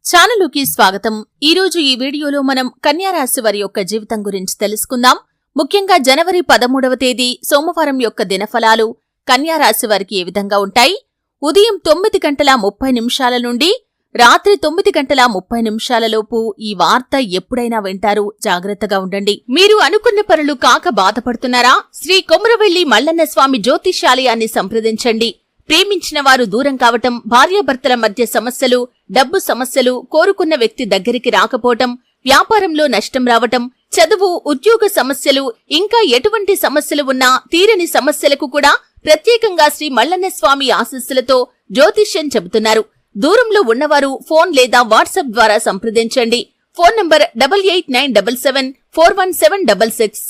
ఛానలుకి స్వాగతం. ఈరోజు ఈ వీడియోలో మనం కన్యా రాశి వారి యొక్క జీవితం గురించి తెలుసుకుందాం. ముఖ్యంగా జనవరి 13వ తేదీ సోమవారం యొక్క దినఫలాలు కన్యా రాశి వారికి ఏ విధంగా ఉంటాయి? ఉదయం 9:30 నుండి రాత్రి 9:30 లోపు ఈ వార్త ఎప్పుడైనా వింటారు. జాగ్రత్తగా ఉండండి. మీరు అనుకున్న పనులు కాక బాధపడుతున్నారా? శ్రీ కొమరవెల్లి మల్లన్న స్వామి జ్యోతిష్యాలయాన్ని సంప్రదించండి. ప్రేమించిన వారు దూరం కావటం, భార్యాభర్తల మధ్య సమస్యలు, డబ్బు సమస్యలు, కోరుకున్న వ్యక్తి దగ్గరికి రాకపోవటం, వ్యాపారంలో నష్టం రావటం, చదువు, ఉద్యోగ సమస్యలు, ఇంకా ఎటువంటి సమస్యలు ఉన్నా తీరని సమస్యలకు కూడా ప్రత్యేకంగా శ్రీ మల్లన్న స్వామి ఆశీస్సులతో జ్యోతిష్యం చెబుతున్నారు. దూరంలో ఉన్నవారు ఫోన్ లేదా వాట్సాప్ ద్వారా సంప్రదించండి. Phone number 8897741766.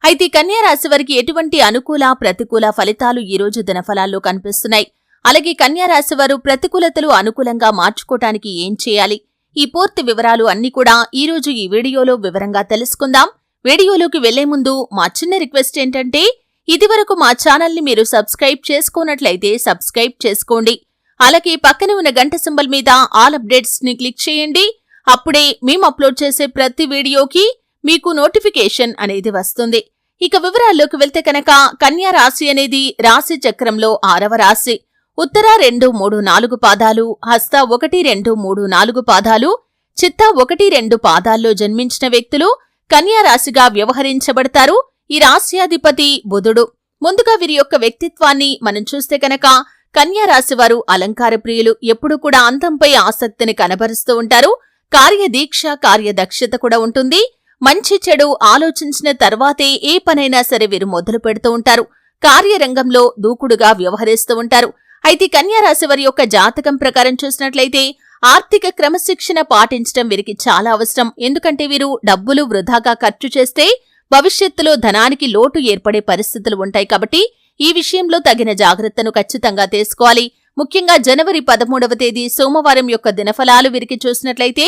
అయితే కన్యా రాశి వారికి ఎటువంటి అనుకూల ప్రతికూల ఫలితాలు ఈ రోజు దినఫలాల్లో కనిపిస్తున్నాయి. అలాగే కన్యా రాశి వారు ప్రతికూలతలు అనుకూలంగా మార్చుకోవటానికి ఏం చేయాలి? ఈ పూర్తి వివరాలు అన్ని కూడా ఈ రోజు ఈ వీడియోలో వివరంగా తెలుసుకుందాం. వీడియోలోకి వెళ్లే ముందు మా చిన్న రిక్వెస్ట్ ఏంటంటే, ఇదివరకు మా ఛానల్ని మీరు సబ్స్క్రైబ్ చేసుకోనట్లయితే సబ్స్క్రైబ్ చేసుకోండి. అలాగే పక్కన ఉన్న గంట సింబల్ మీద ఆల్ అప్డేట్స్ ని క్లిక్ చేయండి. అప్పుడే మేము అప్లోడ్ చేసే ప్రతి వీడియోకి మీకు నోటిఫికేషన్ అనేది వస్తుంది. ఇక వివరాల్లోకి వెళ్తే కనుక కన్యా రాశి అనేది రాశి చక్రంలో 6వ రాశి. ఉత్తర 2, 3, 4 పాదాలు, హస్త 1, 2, 3, 4 పాదాలు, చిత్త 1, 2 పాదాల్లో జన్మించిన వ్యక్తులు కన్యా రాశిగా వ్యవహరించబడతారు. ఈ రాశ్యాధిపతి బుధుడు. ముందుగా వీరి యొక్క వ్యక్తిత్వాన్ని మనం చూస్తే కనుక కన్యా రాశి వారు అలంకార ప్రియులు. ఎప్పుడూ కూడా అందంపై ఆసక్తిని కనబరుస్తూ ఉంటారు. కార్యదీక్ష, కార్యదక్షత కూడా ఉంటుంది. మంచి చెడు ఆలోచించిన తర్వాతే ఏ పనైనా సరే వీరు మొదలు పెడుతూ ఉంటారు. కార్యరంగంలో దూకుడుగా వ్యవహరిస్తూ ఉంటారు. అయితే కన్యా రాశి వారి యొక్క జాతకం ప్రకారం చూసినట్లయితే ఆర్థిక క్రమశిక్షణ పాటించడం వీరికి చాలా అవసరం. ఎందుకంటే వీరు డబ్బులు వృధాగా ఖర్చు చేస్తే భవిష్యత్తులో ధనానికి లోటు ఏర్పడే పరిస్థితులు ఉంటాయి. కాబట్టి ఈ విషయంలో తగిన జాగ్రత్తను ఖచ్చితంగా తీసుకోవాలి. ముఖ్యంగా జనవరి 13వ తేదీ సోమవారం యొక్క దినఫలాలు వీరికి చూసినట్లయితే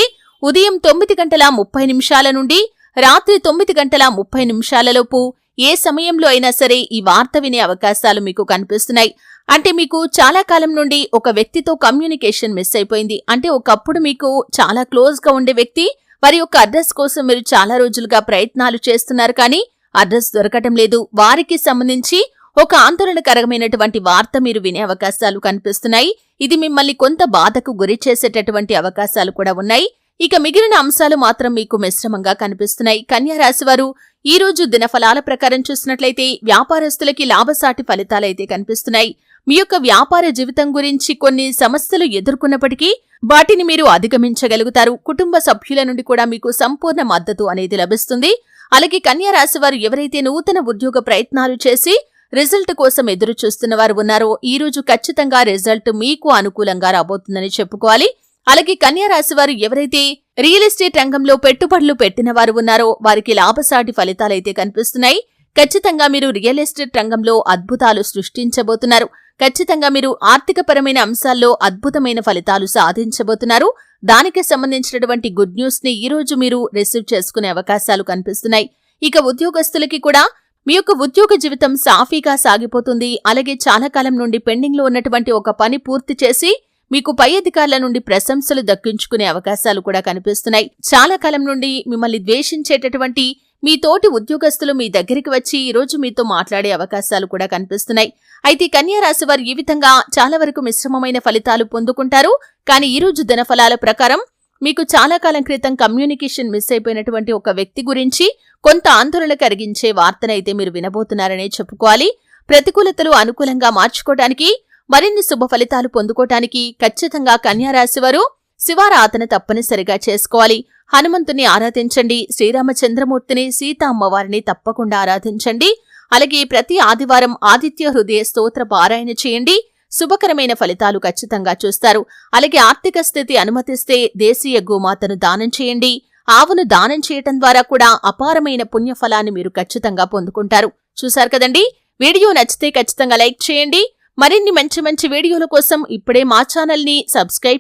ఉదయం 9:30 నుండి రాత్రి 9:30 లోపు ఏ సమయంలో అయినా సరే ఈ వార్త వినే అవకాశాలు మీకు కనిపిస్తున్నాయి. అంటే మీకు చాలా కాలం నుండి ఒక వ్యక్తితో కమ్యూనికేషన్ మిస్ అయిపోయింది. అంటే ఒకప్పుడు మీకు చాలా క్లోజ్ గా ఉండే వ్యక్తి వారి యొక్క అడ్రస్ కోసం మీరు చాలా రోజులుగా ప్రయత్నాలు చేస్తున్నారు, కానీ అడ్రస్ దొరకటం లేదు. వారికి సంబంధించి ఒక ఆందోళనకరమైనటువంటి వార్త మీరు వినే అవకాశాలు కనిపిస్తున్నాయి. ఇది మిమ్మల్ని కొంత బాధకు గురి చేసేటటువంటి అవకాశాలు కూడా ఉన్నాయి. ఇక మిగిలిన అంశాలు మాత్రం మీకు మిశ్రమంగా కనిపిస్తున్నాయి. కన్యా రాశివారు ఈ రోజు దినఫలాల ప్రకారం చూసినట్లయితే వ్యాపారస్తులకి లాభసాటి ఫలితాలైతే కనిపిస్తున్నాయి. మీ యొక్క వ్యాపార జీవితం గురించి కొన్ని సమస్యలు ఎదుర్కొన్నప్పటికీ వాటిని మీరు అధిగమించగలుగుతారు. కుటుంబ సభ్యుల నుండి కూడా మీకు సంపూర్ణ మద్దతు అనేది లభిస్తుంది. అలాగే కన్యా రాశివారు ఎవరైతే నూతన ఉద్యోగ ప్రయత్నాలు చేసి రిజల్ట్ కోసం ఎదురు చూస్తున్న వారు ఉన్నారో ఈ రోజు ఖచ్చితంగా రిజల్ట్ మీకు అనుకూలంగా రాబోతుందని చెప్పుకోవాలి. అలాగే కన్యా రాశి వారు ఎవరైతే రియల్ ఎస్టేట్ రంగంలో పెట్టుబడులు పెట్టిన వారు ఉన్నారో వారికి లాభసాటి ఫలితాలైతే కనిపిస్తున్నాయి. ఖచ్చితంగా మీరు రియల్ ఎస్టేట్ రంగంలో అద్భుతాలు సృష్టించబోతున్నారు. ఖచ్చితంగా మీరు ఆర్థికపరమైన అంశాల్లో అద్భుతమైన ఫలితాలు సాధించబోతున్నారు. దానికి సంబంధించినటువంటి గుడ్ న్యూస్ ని ఈ రోజు మీరు రిసీవ్ చేసుకునే అవకాశాలు కనిపిస్తున్నాయి. ఇక ఉద్యోగస్తులకి కూడా మీ యొక్క ఉద్యోగ జీవితం సాఫీగా సాగిపోతుంది. అలాగే చాలా కాలం నుండి పెండింగ్ లో ఉన్నటువంటి ఒక పని పూర్తి చేసి మీకు పై అధికారుల నుండి ప్రశంసలు దక్కించుకునే అవకాశాలు కూడా కనిపిస్తున్నాయి. చాలా కాలం నుండి మిమ్మల్ని ద్వేషించేటటువంటి మీ తోటి ఉద్యోగస్తులు మీ దగ్గరికి వచ్చి ఈ రోజు మీతో మాట్లాడే అవకాశాలు కూడా కనిపిస్తున్నాయి. అయితే కన్యా రాశి వారు ఈ విధంగా చాలా వరకు మిశ్రమమైన ఫలితాలు పొందుకుంటారు. కానీ ఈ రోజు దినఫలాల ప్రకారం మీకు చాలా కాలం క్రితం కమ్యూనికేషన్ మిస్ అయిపోయినటువంటి ఒక వ్యక్తి గురించి కొంత ఆందోళన కలిగించే వార్తనైతే మీరు వినబోతున్నారనే చెప్పుకోవాలి. ప్రతికూలతలు అనుకూలంగా మార్చుకోవడానికి, మరిన్ని శుభ ఫలితాలు పొందుకోవటానికి ఖచ్చితంగా కన్యా రాశివారు శివారాధన తప్పనిసరిగా చేసుకోవాలి. హనుమంతుని ఆరాధించండి. శ్రీరామచంద్రమూర్తిని, సీతా అమ్మవారిని తప్పకుండా ఆరాధించండి. అలాగే ప్రతి ఆదివారం ఆదిత్య హృదయ స్తోత్ర పారాయణ చేయండి. శుభకరమైన ఫలితాలు ఖచ్చితంగా చూస్తారు. అలాగే ఆర్థిక స్థితి అనుమతిస్తే దేశీయ గోమాతను దానం చేయండి. ఆవును దానం చేయటం ద్వారా కూడా అపారమైన పుణ్యఫలాన్ని మీరు ఖచ్చితంగా పొందుకుంటారు. చూశారు కదండి. వీడియో నచ్చితే ఖచ్చితంగా లైక్ చేయండి. మరిన్ని మంచి మంచి వీడియోల కోసం ఇప్పుడే మా ఛానల్ని సబ్స్క్రైబ్